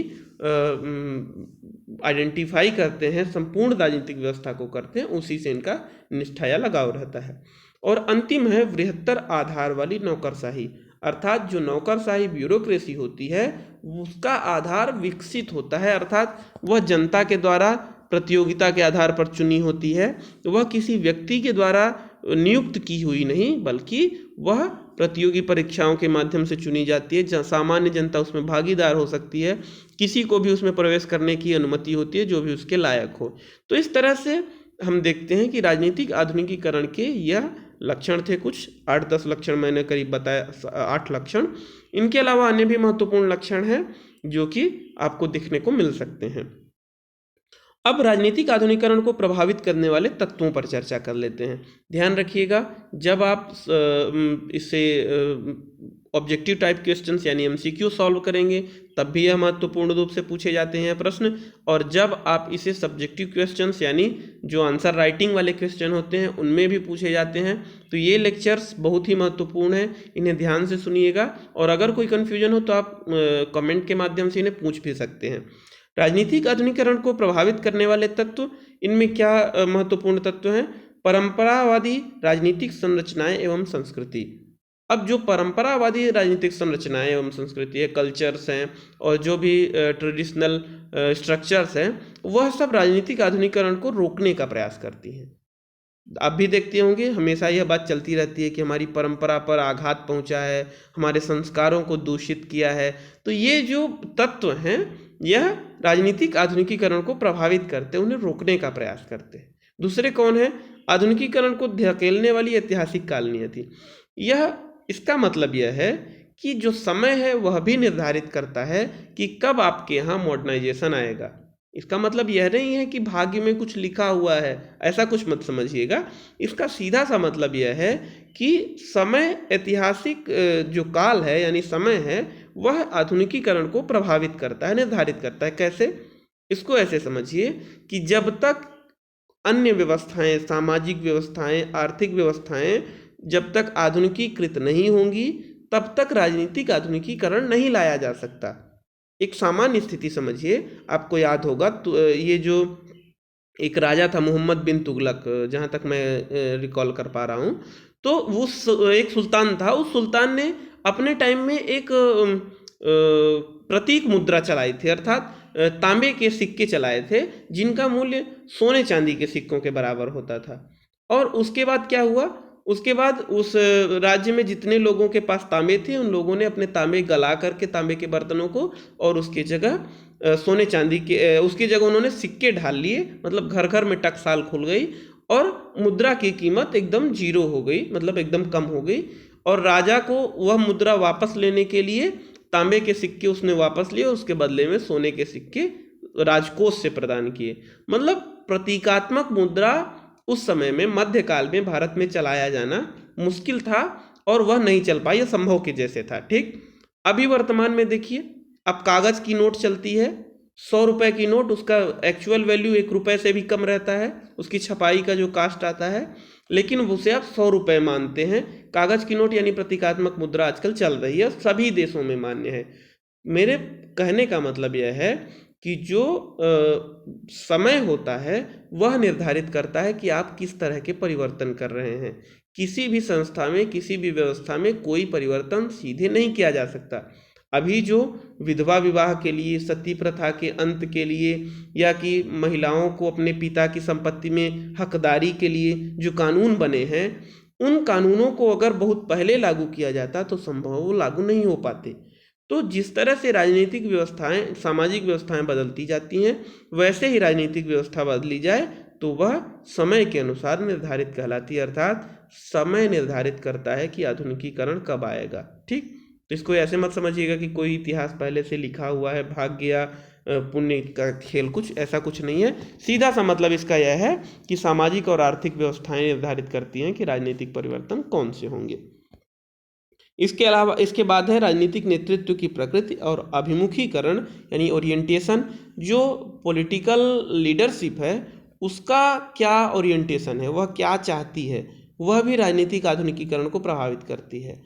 आइडेंटिफाई करते हैं, संपूर्ण राजनीतिक व्यवस्था को करते हैं, उसी से इनका निष्ठा या लगाव रहता है। और अंतिम है बृहत्तर आधार वाली नौकरशाही, अर्थात जो नौकरशाही ब्यूरोक्रेसी होती है उसका आधार विकसित होता है, अर्थात वह जनता के द्वारा प्रतियोगिता के आधार पर चुनी होती है, वह किसी व्यक्ति के द्वारा नियुक्त की हुई नहीं, बल्कि वह प्रतियोगी परीक्षाओं के माध्यम से चुनी जाती है। सामान्य जनता उसमें भागीदार हो सकती है, किसी को भी उसमें प्रवेश करने की अनुमति होती है जो भी उसके लायक हो। तो इस तरह से हम देखते हैं कि राजनीतिक आधुनिकीकरण के यह लक्षण थे। कुछ 8-10 लक्षण मैंने करीब बताया, 8 लक्षण। इनके अलावा अन्य भी महत्वपूर्ण लक्षण हैं जो कि आपको दिखने को मिल सकते हैं। अब राजनीतिक आधुनिकीकरण को प्रभावित करने वाले तत्वों पर चर्चा कर लेते हैं। ध्यान रखिएगा, जब आप इससे ऑब्जेक्टिव टाइप क्वेश्चंस यानी एमसीक्यू सॉल्व करेंगे तब भी यह महत्वपूर्ण रूप से पूछे जाते हैं प्रश्न, और जब आप इसे सब्जेक्टिव क्वेश्चंस यानी जो आंसर राइटिंग वाले क्वेश्चन होते हैं उनमें भी पूछे जाते हैं। तो ये लेक्चर्स बहुत ही महत्वपूर्ण हैं, इन्हें ध्यान से सुनिएगा, और अगर कोई कन्फ्यूजन हो तो आप कमेंट के माध्यम से इन्हें पूछ भी सकते हैं। राजनीतिक आधुनिकीकरण को प्रभावित करने वाले तत्व, इनमें क्या महत्वपूर्ण तत्व हैं? परंपरावादी राजनीतिक संरचनाएं एवं संस्कृति। अब जो परंपरावादी राजनीतिक संरचनाएं एवं संस्कृति है, कल्चर्स हैं, और जो भी ट्रेडिशनल स्ट्रक्चर्स हैं, वह सब राजनीतिक आधुनिकीकरण को रोकने का प्रयास करती हैं। आप भी देखते होंगे, हमेशा यह बात चलती रहती है कि हमारी परंपरा पर आघात पहुंचा है, हमारे संस्कारों को दूषित किया है। तो ये जो तत्व हैं यह राजनीतिक आधुनिकीकरण को प्रभावित करते, उन्हें रोकने का प्रयास करते हैं। दूसरे कौन है? आधुनिकीकरण को धकेलने वाली ऐतिहासिक कालनियति। यह इसका मतलब यह है कि जो समय है वह भी निर्धारित करता है कि कब आपके यहाँ मॉडर्नाइजेशन आएगा। इसका मतलब यह नहीं है कि भाग्य में कुछ लिखा हुआ है, ऐसा कुछ मत समझिएगा। इसका सीधा सा मतलब यह है कि समय, ऐतिहासिक जो काल है यानी समय है, वह आधुनिकीकरण को प्रभावित करता है, निर्धारित करता है। कैसे? इसको ऐसे समझिए कि जब तक अन्य व्यवस्थाएं, सामाजिक व्यवस्थाएं, आर्थिक व्यवस्थाएं जब तक आधुनिकीकृत नहीं होंगी तब तक राजनीतिक आधुनिकीकरण नहीं लाया जा सकता। एक सामान्य स्थिति समझिए, आपको याद होगा तो ये जो एक राजा था मोहम्मद बिन तुगलक, जहाँ तक मैं रिकॉल कर पा रहा हूँ, तो वो एक सुल्तान था। उस सुल्तान ने अपने टाइम में एक प्रतीक मुद्रा चलाई थी, अर्थात तांबे के सिक्के चलाए थे जिनका मूल्य सोने चांदी के सिक्कों के बराबर होता था। और उसके बाद क्या हुआ? उसके बाद उस राज्य में जितने लोगों के पास तांबे थे उन लोगों ने अपने तांबे गला करके तांबे के बर्तनों को, और उसकी जगह सोने चांदी के, उसकी जगह उन्होंने सिक्के ढाल लिए। मतलब घर घर में टकसाल खुल गई और मुद्रा की कीमत एकदम जीरो हो गई, मतलब एकदम कम हो गई। और राजा को वह मुद्रा वापस लेने के लिए तांबे के सिक्के उसने वापस लिए और उसके बदले में सोने के सिक्के राजकोष से प्रदान किए। मतलब प्रतीकात्मक मुद्रा उस समय में मध्यकाल में भारत में चलाया जाना मुश्किल था और वह नहीं चल पाई, असंभव के जैसे था। ठीक, अभी वर्तमान में देखिए, अब कागज की नोट चलती है, 100 रुपए की नोट, उसका एक्चुअल वैल्यू 1 रुपए से भी कम रहता है, उसकी छपाई का जो कास्ट आता है, लेकिन उसे आप 100 रुपए मानते हैं। कागज की नोट यानी प्रतीकात्मक मुद्रा आजकल चल रही है, सभी देशों में मान्य है। मेरे कहने का मतलब यह है कि जो समय होता है वह निर्धारित करता है कि आप किस तरह के परिवर्तन कर रहे हैं। किसी भी संस्था में, किसी भी व्यवस्था में कोई परिवर्तन सीधे नहीं किया जा सकता। अभी जो विधवा विवाह के लिए, सती प्रथा के अंत के लिए, या कि महिलाओं को अपने पिता की संपत्ति में हकदारी के लिए जो कानून बने हैं, उन कानूनों को अगर बहुत पहले लागू किया जाता तो संभव वो लागू नहीं हो पाते। तो जिस तरह से राजनीतिक व्यवस्थाएं, सामाजिक व्यवस्थाएं बदलती जाती हैं, वैसे ही राजनीतिक व्यवस्था बदली जाए तो वह समय के अनुसार निर्धारित कहलाती है, अर्थात समय निर्धारित करता है कि आधुनिकीकरण कब आएगा। ठीक, तो इसको ऐसे मत समझिएगा कि कोई इतिहास पहले से लिखा हुआ है, भाग्य पुण्य का खेल, कुछ ऐसा कुछ नहीं है। सीधा सा मतलब इसका यह है कि सामाजिक और आर्थिक व्यवस्थाएं निर्धारित करती हैं कि राजनीतिक परिवर्तन कौन से होंगे। इसके अलावा इसके बाद है राजनीतिक नेतृत्व की प्रकृति और अभिमुखीकरण यानी ओरिएंटेशन। जो पॉलिटिकल लीडरशिप है उसका क्या ओरिएंटेशन है, वह क्या चाहती है, वह भी राजनीतिक आधुनिकीकरण को प्रभावित करती है।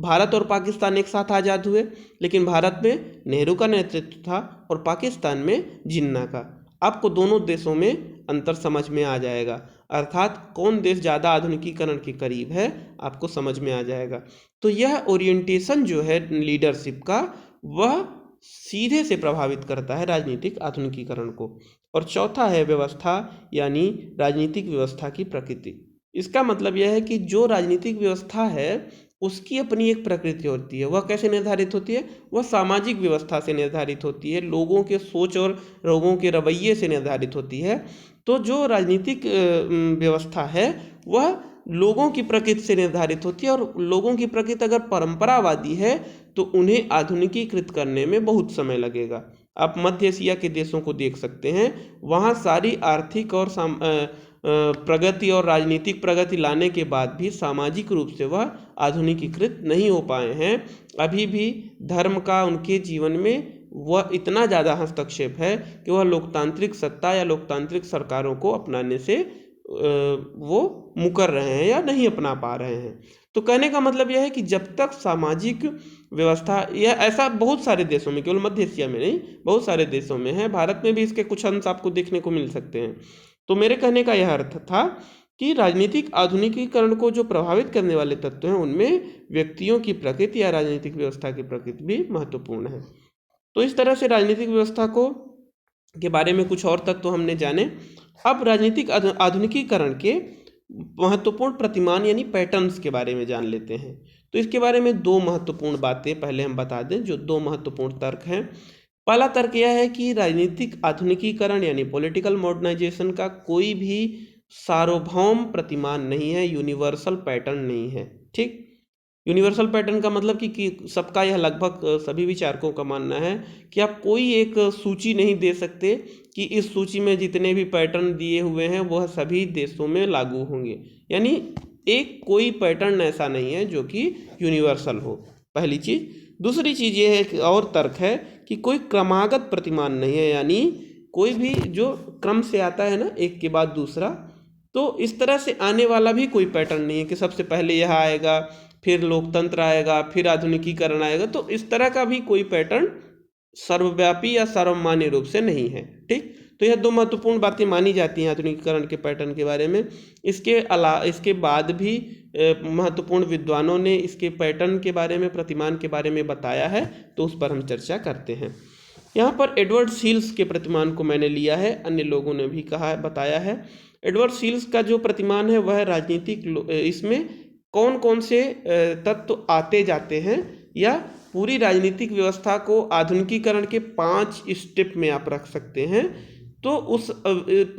भारत और पाकिस्तान एक साथ आज़ाद हुए, लेकिन भारत में नेहरू का नेतृत्व था और पाकिस्तान में जिन्ना का। आपको दोनों देशों में अंतर समझ में आ जाएगा, अर्थात कौन देश ज़्यादा आधुनिकीकरण के करीब है आपको समझ में आ जाएगा। तो यह ओरिएंटेशन जो है लीडरशिप का, वह सीधे से प्रभावित करता है राजनीतिक आधुनिकीकरण को। और चौथा है व्यवस्था यानी राजनीतिक व्यवस्था की प्रकृति। इसका मतलब यह है कि जो राजनीतिक व्यवस्था है उसकी अपनी एक प्रकृति होती है। वह कैसे निर्धारित होती है? वह सामाजिक व्यवस्था से निर्धारित होती है, लोगों के सोच और लोगों के रवैये से निर्धारित होती है। तो जो राजनीतिक व्यवस्था है वह लोगों की प्रकृति से निर्धारित होती है, और लोगों की प्रकृति अगर परंपरावादी है तो उन्हें आधुनिकीकृत करने में बहुत समय लगेगा। आप मध्य एशिया के देशों को देख सकते हैं, वहाँ सारी आर्थिक और प्रगति और राजनीतिक प्रगति लाने के बाद भी सामाजिक रूप से वह आधुनिकीकृत नहीं हो पाए हैं। अभी भी धर्म का उनके जीवन में वह इतना ज़्यादा हस्तक्षेप है कि वह लोकतांत्रिक सत्ता या लोकतांत्रिक सरकारों को अपनाने से वो मुकर रहे हैं या नहीं अपना पा रहे हैं। तो कहने का मतलब यह है कि जब तक सामाजिक व्यवस्था, यह ऐसा बहुत सारे देशों में, केवल मध्य एशिया में नहीं, बहुत सारे देशों में है, भारत में भी इसके कुछ अंश आपको देखने को मिल सकते हैं। तो मेरे कहने का यह अर्थ था कि राजनीतिक आधुनिकीकरण को जो प्रभावित करने वाले तत्व हैं उनमें व्यक्तियों की प्रकृति या राजनीतिक व्यवस्था की प्रकृति भी महत्वपूर्ण है। तो इस तरह से राजनीतिक व्यवस्था को के बारे में कुछ और तत्व हमने जाने। अब राजनीतिक आधुनिकीकरण के महत्वपूर्ण प्रतिमान यानी पैटर्न्स के बारे में जान लेते हैं। तो इसके बारे में दो महत्वपूर्ण बातें पहले हम बता दें, जो दो महत्वपूर्ण तर्क हैं। पहला तर्क यह है कि राजनीतिक आधुनिकीकरण यानी पॉलिटिकल मॉडर्नाइजेशन का कोई भी सार्वभौम प्रतिमान नहीं है, यूनिवर्सल पैटर्न नहीं है। ठीक, यूनिवर्सल पैटर्न का मतलब कि सबका, यह लगभग सभी विचारकों का मानना है कि आप कोई एक सूची नहीं दे सकते कि इस सूची में जितने भी पैटर्न दिए हुए हैं वह सभी देशों में लागू होंगे, यानी एक कोई पैटर्न ऐसा नहीं है जो कि यूनिवर्सल हो, पहली चीज़। दूसरी चीज़ ये है कि और तर्क है कि कोई क्रमागत प्रतिमान नहीं है, यानी कोई भी जो क्रम से आता है ना, एक के बाद दूसरा, तो इस तरह से आने वाला भी कोई पैटर्न नहीं है कि सबसे पहले यह आएगा, फिर लोकतंत्र आएगा, फिर आधुनिकीकरण आएगा। तो इस तरह का भी कोई पैटर्न सर्वव्यापी या सर्वमान्य रूप से नहीं है। ठीक, तो यह दो महत्वपूर्ण बातें मानी जाती हैं आधुनिकीकरण के पैटर्न के बारे में। इसके बाद भी महत्वपूर्ण विद्वानों ने इसके पैटर्न के बारे में, प्रतिमान के बारे में बताया है, तो उस पर हम चर्चा करते हैं। यहाँ पर एडवर्ड सील्स के प्रतिमान को मैंने लिया है, अन्य लोगों ने भी कहा, बताया है। एडवर्ड सील्स का जो प्रतिमान है वह राजनीतिक, इसमें कौन कौन से तत्व आते जाते हैं, या पूरी राजनीतिक व्यवस्था को आधुनिकीकरण के 5 स्टेप में आप रख सकते हैं। तो उस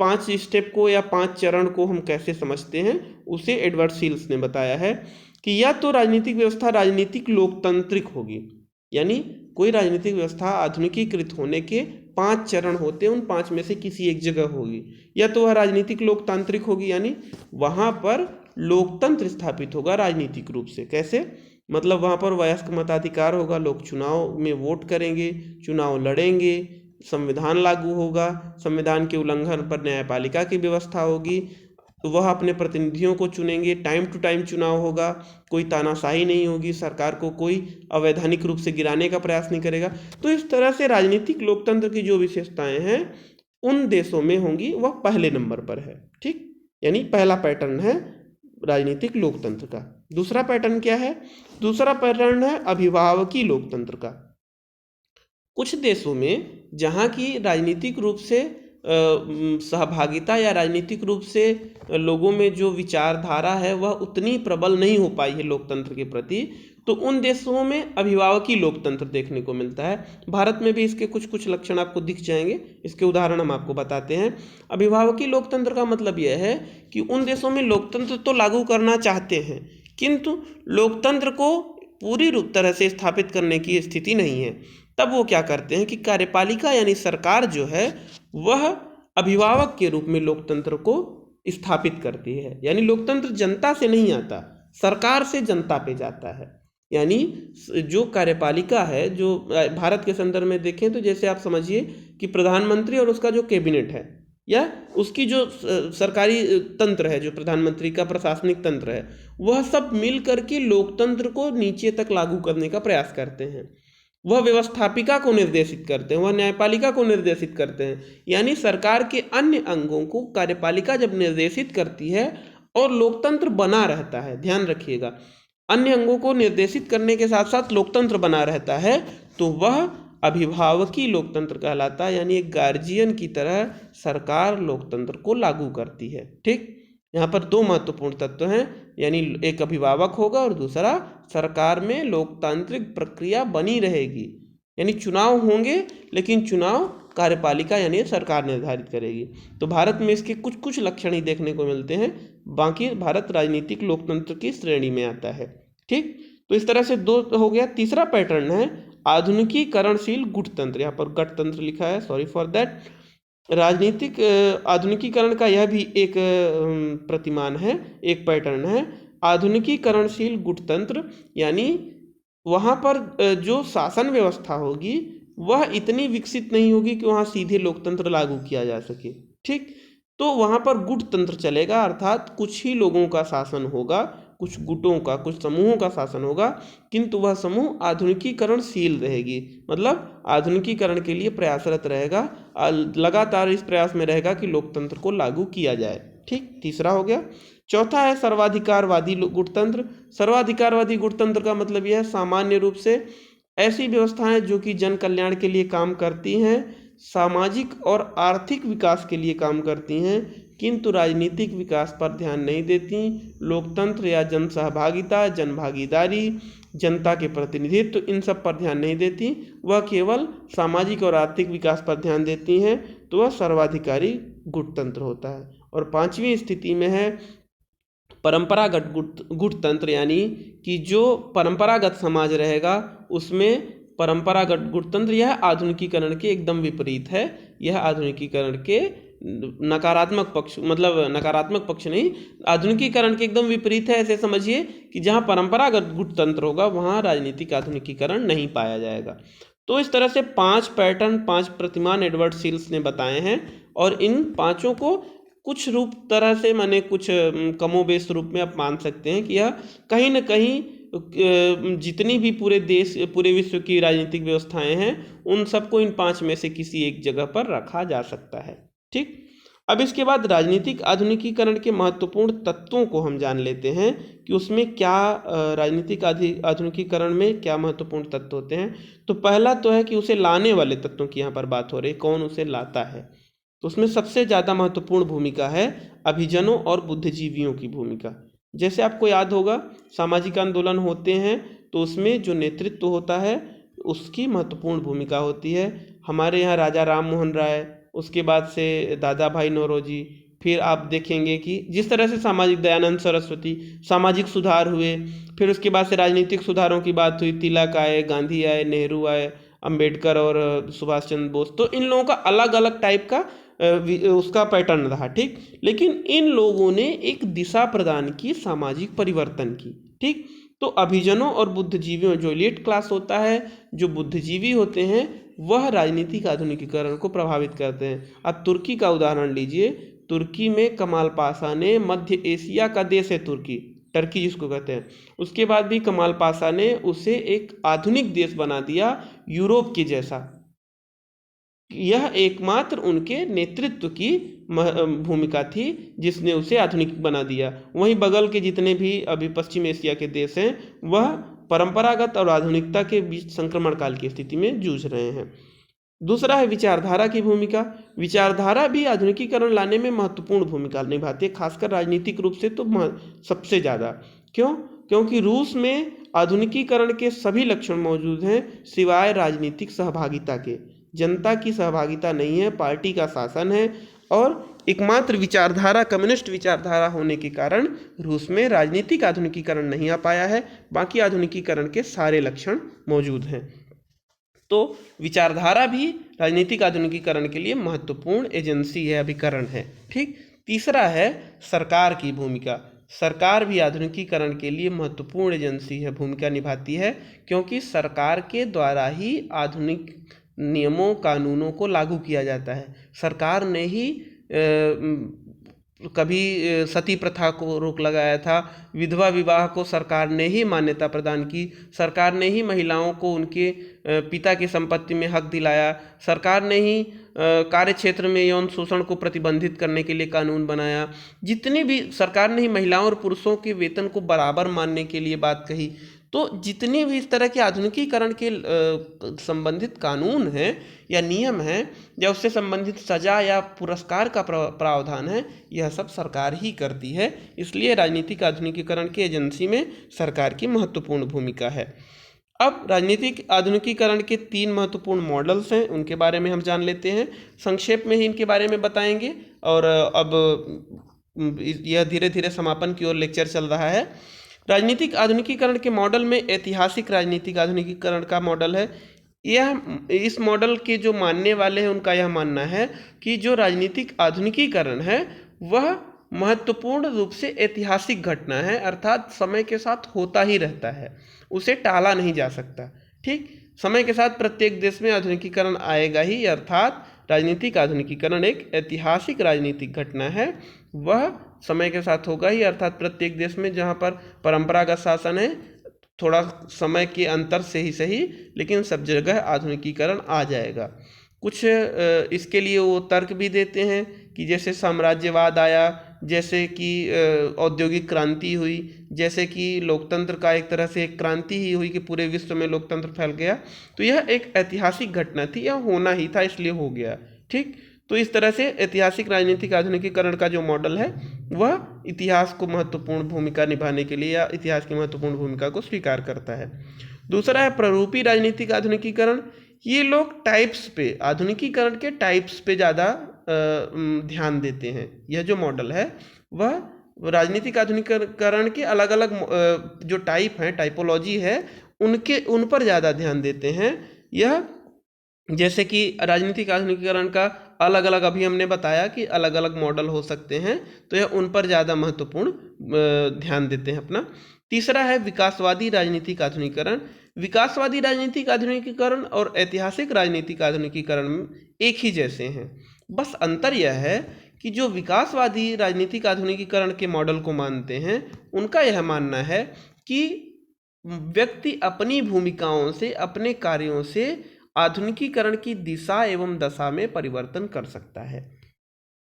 5 स्टेप को या 5 चरण को हम कैसे समझते हैं, उसे एडवर्ड सील्स ने बताया है कि या तो राजनीतिक व्यवस्था राजनीतिक लोकतांत्रिक होगी, यानी कोई राजनीतिक व्यवस्था आधुनिकीकृत होने के 5 चरण होते हैं, उन 5 में से किसी एक जगह होगी। या तो वह राजनीतिक लोकतांत्रिक होगी, यानी वहाँ पर लोकतंत्र स्थापित होगा राजनीतिक रूप से। कैसे? मतलब वहाँ पर वयस्क मताधिकार होगा, लोग चुनाव में वोट करेंगे, चुनाव लड़ेंगे, संविधान लागू होगा, संविधान के उल्लंघन पर न्यायपालिका की व्यवस्था होगी, वह अपने प्रतिनिधियों को चुनेंगे, टाइम टू टाइम चुनाव होगा, कोई तानाशाही नहीं होगी, सरकार को कोई अवैधानिक रूप से गिराने का प्रयास नहीं करेगा। तो इस तरह से राजनीतिक लोकतंत्र की जो विशेषताएं हैं उन देशों में होंगी, वह पहले नंबर पर है। ठीक, यानी पहला पैटर्न है राजनीतिक लोकतंत्र का। दूसरा पैटर्न क्या है? दूसरा पैटर्न है अभिभावकी लोकतंत्र का। कुछ देशों में जहाँ की राजनीतिक रूप से सहभागिता या राजनीतिक रूप से लोगों में जो विचारधारा है वह उतनी प्रबल नहीं हो पाई है लोकतंत्र के प्रति, तो उन देशों में अभिभावकी लोकतंत्र देखने को मिलता है। भारत में भी इसके कुछ कुछ लक्षण आपको दिख जाएंगे, इसके उदाहरण हम आपको बताते हैं। अभिभावकी लोकतंत्र का मतलब यह है कि उन देशों में लोकतंत्र तो लागू करना चाहते हैं, किंतु लोकतंत्र को पूरी रूप तरह से स्थापित करने की स्थिति नहीं है। तब वो क्या करते हैं कि कार्यपालिका यानी सरकार जो है वह अभिभावक के रूप में लोकतंत्र को स्थापित करती है। यानी लोकतंत्र जनता से नहीं आता, सरकार से जनता पे जाता है। यानी जो कार्यपालिका है, जो भारत के संदर्भ में देखें तो जैसे आप समझिए कि प्रधानमंत्री और उसका जो कैबिनेट है या उसकी जो सरकारी तंत्र है, जो प्रधानमंत्री का प्रशासनिक तंत्र है, वह सब मिल करके लोकतंत्र को नीचे तक लागू करने का प्रयास करते हैं। वह व्यवस्थापिका को निर्देशित करते हैं, वह न्यायपालिका को निर्देशित करते हैं। यानी सरकार के अन्य अंगों को कार्यपालिका जब निर्देशित करती है और लोकतंत्र बना रहता है, ध्यान रखिएगा, अन्य अंगों को निर्देशित करने के साथ साथ लोकतंत्र बना रहता है, तो वह अभिभावकी लोकतंत्र कहलाता है। यानी एक गार्जियन की तरह सरकार लोकतंत्र को लागू करती है। ठीक, यहाँ पर दो महत्वपूर्ण तत्व हैं, यानी एक अभिभावक होगा और दूसरा सरकार में लोकतांत्रिक प्रक्रिया बनी रहेगी। यानी चुनाव होंगे, लेकिन चुनाव कार्यपालिका यानी सरकार निर्धारित करेगी। तो भारत में इसके कुछ कुछ लक्षण ही देखने को मिलते हैं, बाकी भारत राजनीतिक लोकतंत्र की श्रेणी में आता है। ठीक, तो इस तरह से दो हो गया। तीसरा पैटर्न है आधुनिकीकरणशील गुटतंत्र। यहाँ पर गठतंत्र लिखा है, सॉरी फॉर दैट। राजनीतिक आधुनिकीकरण का यह भी एक प्रतिमान है, एक पैटर्न है आधुनिकीकरणशील गुटतंत्र। यानी वहाँ पर जो शासन व्यवस्था होगी वह इतनी विकसित नहीं होगी कि वहाँ सीधे लोकतंत्र लागू किया जा सके। ठीक, तो वहाँ पर गुटतंत्र चलेगा, अर्थात कुछ ही लोगों का शासन होगा, कुछ गुटों का, कुछ समूहों का शासन होगा, किंतु वह समूह आधुनिकीकरणशील रहेगी, मतलब आधुनिकीकरण के लिए प्रयासरत रहेगा, लगातार इस प्रयास में रहेगा कि लोकतंत्र को लागू किया जाए। ठीक, तीसरा हो गया। चौथा है सर्वाधिकारवादी गुटतंत्र। सर्वाधिकारवादी गुटतंत्र का मतलब यह है सामान्य रूप से ऐसी व्यवस्थाएं जो कि जन कल्याण के लिए काम करती हैं, सामाजिक और आर्थिक विकास के लिए काम करती हैं, किंतु राजनीतिक विकास पर ध्यान नहीं देती। लोकतंत्र या जन सहभागिता, जन भागीदारी, जनता के प्रतिनिधित्व, इन सब पर ध्यान नहीं देती, वह केवल सामाजिक और आर्थिक विकास पर ध्यान देती हैं, तो वह सर्वाधिकारी गुटतंत्र होता है। और पांचवी स्थिति में है परंपरागत गुटतंत्र, यानी कि जो परंपरागत समाज रहेगा उसमें परंपरागत गुटतंत्र, यह आधुनिकीकरण के एकदम विपरीत है। यह आधुनिकीकरण के नकारात्मक पक्ष, मतलब नकारात्मक पक्ष नहीं, आधुनिकीकरण के एकदम विपरीत है। ऐसे समझिए कि जहाँ परंपरागत गुटतंत्र होगा वहाँ राजनीतिक आधुनिकीकरण नहीं पाया जाएगा। तो इस तरह से 5 पैटर्न, 5 प्रतिमान एडवर्ड सील्स ने बताए हैं, और इन पांचों को कुछ रूप तरह से, माने कुछ कमोबेश रूप में आप मान सकते हैं कि यह कहीं न कहीं जितनी भी पूरे देश, पूरे विश्व की राजनीतिक व्यवस्थाएं हैं, उन सबको इन 5 में से किसी एक जगह पर रखा जा सकता है। ठीक, अब इसके बाद राजनीतिक आधुनिकीकरण के महत्वपूर्ण तत्वों को हम जान लेते हैं कि उसमें क्या राजनीतिक आधुनिकीकरण में क्या महत्वपूर्ण तत्व होते हैं। तो पहला तो है कि उसे लाने वाले तत्वों की यहाँ पर बात हो रही, कौन उसे लाता है। तो उसमें सबसे ज़्यादा महत्वपूर्ण भूमिका है अभिजनों और बुद्धिजीवियों की भूमिका। जैसे आपको याद होगा सामाजिक आंदोलन होते हैं तो उसमें जो नेतृत्व होता है उसकी महत्वपूर्ण भूमिका होती है। हमारे यहाँ राजा राम मोहन राय, उसके बाद से दादा भाई नौरोजी, फिर आप देखेंगे कि जिस तरह से सामाजिक दयानंद सरस्वती, सामाजिक सुधार हुए, फिर उसके बाद से राजनीतिक सुधारों की बात हुई, तिलक आए, गांधी आए, नेहरू आए, अंबेडकर और सुभाष चंद्र बोस। तो इन लोगों का अलग अलग टाइप का उसका पैटर्न रहा, ठीक। लेकिन इन लोगों ने एक दिशा प्रदान की, सामाजिक परिवर्तन की, ठीक। तो अभिजनों और बुद्धिजीवियों, जो एलीट क्लास होता है, जो बुद्धिजीवी होते हैं, वह राजनीतिक आधुनिकीकरण को प्रभावित करते हैं। अब तुर्की का उदाहरण लीजिए। तुर्की में कमाल पाशा ने, मध्य एशिया का देश है तुर्की, टर्की जिसको कहते हैं, उसके बाद भी कमाल पाशा ने उसे एक आधुनिक देश बना दिया, यूरोप के जैसा। यह एकमात्र उनके नेतृत्व की भूमिका थी जिसने उसे आधुनिक बना दिया। वहीं बगल के जितने भी अभी पश्चिम एशिया के देश हैं, वह परंपरागत और आधुनिकता के बीच संक्रमण काल की स्थिति में जूझ रहे हैं। दूसरा है विचारधारा की भूमिका। विचारधारा भी आधुनिकीकरण लाने में महत्वपूर्ण भूमिका निभाती है, खासकर राजनीतिक रूप से तो सबसे ज़्यादा। क्यों? क्योंकि रूस में आधुनिकीकरण के सभी लक्षण मौजूद हैं, सिवाय राजनीतिक सहभागिता के। जनता की सहभागिता नहीं है, पार्टी का शासन है, और एकमात्र विचारधारा कम्युनिस्ट विचारधारा होने के कारण रूस में राजनीतिक आधुनिकीकरण नहीं आ पाया है। बाकी आधुनिकीकरण के सारे लक्षण मौजूद हैं। तो विचारधारा भी राजनीतिक आधुनिकीकरण के लिए महत्वपूर्ण एजेंसी है, अभिकरण है, ठीक। तीसरा है सरकार की भूमिका। सरकार भी आधुनिकीकरण के लिए महत्वपूर्ण एजेंसी है, भूमिका निभाती है, क्योंकि सरकार के द्वारा ही आधुनिक नियमों कानूनों को लागू किया जाता है। सरकार ने ही कभी सती प्रथा को रोक लगाया था, विधवा विवाह को सरकार ने ही मान्यता प्रदान की, सरकार ने ही महिलाओं को उनके पिता की संपत्ति में हक दिलाया, सरकार ने ही कार्य क्षेत्र में यौन शोषण को प्रतिबंधित करने के लिए कानून बनाया। जितनी भी सरकार ने ही महिलाओं और पुरुषों के वेतन को बराबर मानने के लिए बात कही। तो जितनी भी इस तरह के आधुनिकीकरण के संबंधित कानून हैं या नियम हैं, या उससे संबंधित सजा या पुरस्कार का प्रावधान है, यह सब सरकार ही करती है। इसलिए राजनीतिक आधुनिकीकरण की एजेंसी में सरकार की महत्वपूर्ण भूमिका है। अब राजनीतिक आधुनिकीकरण के 3 महत्वपूर्ण मॉडल्स हैं, उनके बारे में हम जान लेते हैं। संक्षेप में ही इनके बारे में बताएंगे, और अब यह धीरे धीरे समापन की ओर लेक्चर चल रहा है। राजनीतिक आधुनिकीकरण के मॉडल में ऐतिहासिक राजनीतिक आधुनिकीकरण का मॉडल है। यह इस मॉडल के जो मानने वाले हैं उनका यह मानना है कि जो राजनीतिक आधुनिकीकरण है वह महत्वपूर्ण रूप से ऐतिहासिक घटना है, अर्थात समय के साथ होता ही रहता है, उसे टाला नहीं जा सकता, ठीक। समय के साथ प्रत्येक देश में आधुनिकीकरण आएगा ही, अर्थात राजनीतिक आधुनिकीकरण एक ऐतिहासिक राजनीतिक घटना है, वह समय के साथ होगा ही, अर्थात प्रत्येक देश में जहाँ पर परंपरागत शासन है, थोड़ा समय के अंतर से ही सही, लेकिन सब जगह आधुनिकीकरण आ जाएगा। कुछ इसके लिए वो तर्क भी देते हैं कि जैसे साम्राज्यवाद आया, जैसे कि औद्योगिक क्रांति हुई, जैसे कि लोकतंत्र का एक तरह से एक क्रांति ही हुई कि पूरे विश्व में लोकतंत्र फैल गया, तो यह एक ऐतिहासिक घटना थी, यह होना ही था, इसलिए हो गया, ठीक। तो इस तरह से ऐतिहासिक राजनीतिक आधुनिकीकरण का जो मॉडल है वह इतिहास को महत्वपूर्ण भूमिका निभाने के लिए या इतिहास की महत्वपूर्ण भूमिका को स्वीकार करता है। दूसरा है प्ररूपी राजनीतिक आधुनिकीकरण। ये लोग टाइप्स पे, आधुनिकीकरण के टाइप्स पे ज़्यादा ध्यान देते हैं। यह जो मॉडल है वह राजनीतिक आधुनिकीकरण के अलग अलग जो टाइप हैं, टाइपोलॉजी है, उन पर ज़्यादा ध्यान देते हैं। यह जैसे कि राजनीतिक आधुनिकीकरण का अलग अलग, अभी हमने बताया कि अलग अलग मॉडल हो सकते हैं, तो यह उन पर ज़्यादा महत्वपूर्ण ध्यान देते हैं अपना। तीसरा है विकासवादी राजनीतिक आधुनिकीकरण। विकासवादी राजनीतिक आधुनिकीकरण और ऐतिहासिक राजनीतिक आधुनिकीकरण एक ही जैसे हैं, बस अंतर यह है कि जो विकासवादी राजनीतिक आधुनिकीकरण के मॉडल को मानते हैं, उनका यह मानना है कि व्यक्ति अपनी भूमिकाओं से, अपने कार्यों से आधुनिकीकरण की दिशा एवं दशा में परिवर्तन कर सकता है।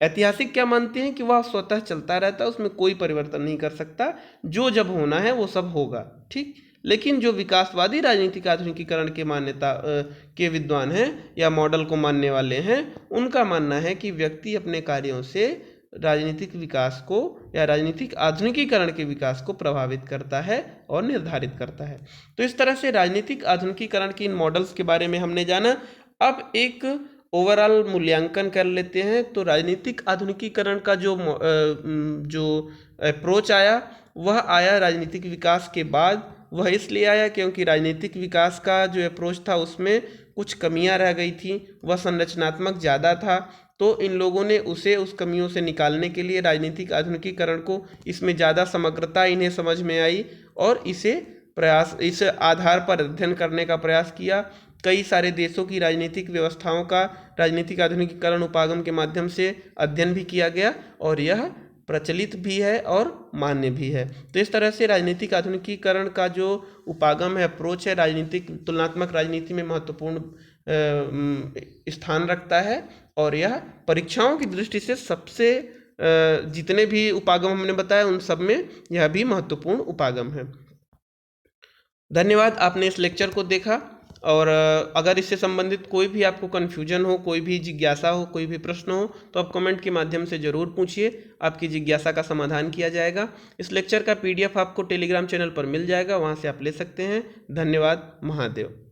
ऐतिहासिक क्या मानते हैं कि वह स्वतः चलता रहता है, उसमें कोई परिवर्तन नहीं कर सकता, जो जब होना है वो सब होगा, ठीक। लेकिन जो विकासवादी राजनीतिक आधुनिकीकरण के मान्यता के विद्वान हैं या मॉडल को मानने वाले हैं, उनका मानना है कि व्यक्ति अपने कार्यों से राजनीतिक विकास को या राजनीतिक आधुनिकीकरण के विकास को प्रभावित करता है और निर्धारित करता है। तो इस तरह से राजनीतिक आधुनिकीकरण के इन मॉडल्स के बारे में हमने जाना। अब एक ओवरऑल मूल्यांकन कर लेते हैं तो राजनीतिक आधुनिकीकरण का जो अप्रोच आया वह आया राजनीतिक विकास के बाद। वह इसलिए आया क्योंकि राजनीतिक विकास का जो अप्रोच था उसमें कुछ कमियां रह गई थी, वह संरचनात्मक ज़्यादा था। तो इन लोगों ने उस कमियों से निकालने के लिए राजनीतिक आधुनिकीकरण को इसमें ज़्यादा समग्रता इन्हें समझ में आई और इस आधार पर अध्ययन करने का प्रयास किया। कई सारे देशों की राजनीतिक व्यवस्थाओं का राजनीतिक आधुनिकीकरण उपागम के माध्यम से अध्ययन भी किया गया और यह प्रचलित भी है और मान्य भी है। तो इस तरह से राजनीतिक आधुनिकीकरण का जो उपागम है, अप्रोच है, राजनीतिक तुलनात्मक राजनीति में महत्वपूर्ण स्थान रखता है और यह परीक्षाओं की दृष्टि से सबसे जितने भी उपागम हमने बताया उन सब में यह भी महत्वपूर्ण उपागम है। धन्यवाद, आपने इस लेक्चर को देखा और अगर इससे संबंधित कोई भी आपको कन्फ्यूजन हो, कोई भी जिज्ञासा हो, कोई भी प्रश्न हो तो आप कमेंट के माध्यम से ज़रूर पूछिए, आपकी जिज्ञासा का समाधान किया जाएगा। इस लेक्चर का PDF आपको टेलीग्राम चैनल पर मिल जाएगा, वहाँ से आप ले सकते हैं। धन्यवाद, महादेव।